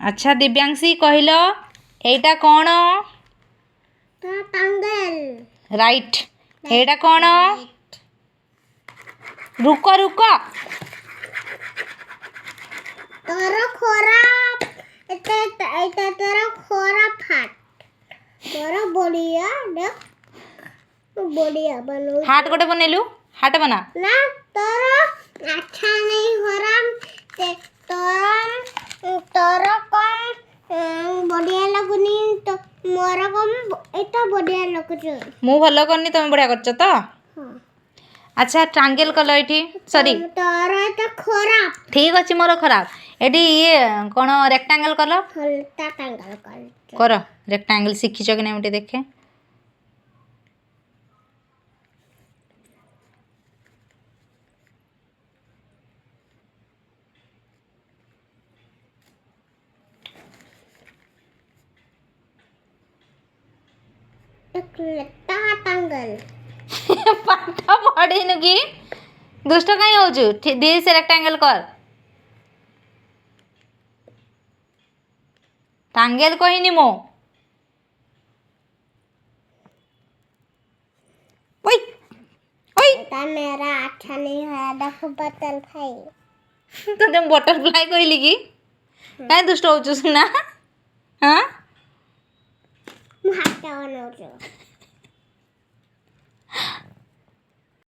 अच्छा दिव्यांशी कहल एटा कौन टांगल राइट एटा कौन रुक रुक तोर खोरा एटा तोर खोरा फाट तोर बढ़िया देख बढ़िया बनो हाथ गोटे बनेलु हाथ बना ना तोर अच्छा नहीं होराम ते तोर कम बढ़िया लगुनी तो मोर कम एटा बढ़िया लगुछ मु भलो करनी तुम बढ़िया करछ तो हां अच्छा ट्रायंगल कल एठी सॉरी तोर एटा खराब ठीक अछि मोर खराब एठी ये कोन रेक्टेंगल कल हल्का टांगल कर कर रेक्टेंगल शिखिछ कि नहीं मते देखे एक लट्टा टांगल पाठ पढ़िनु कि दुष्ट कहीं होजु दी से रेक्टेंगल कर टांगेल कहिनी मो ओई ओई एटा मेरा अच्छा नहीं है देखो बटल भाई तो तुम बटरफ्लाई कहली कि काहे दुष्ट होजु सुना हां मुहाटा बनाउछु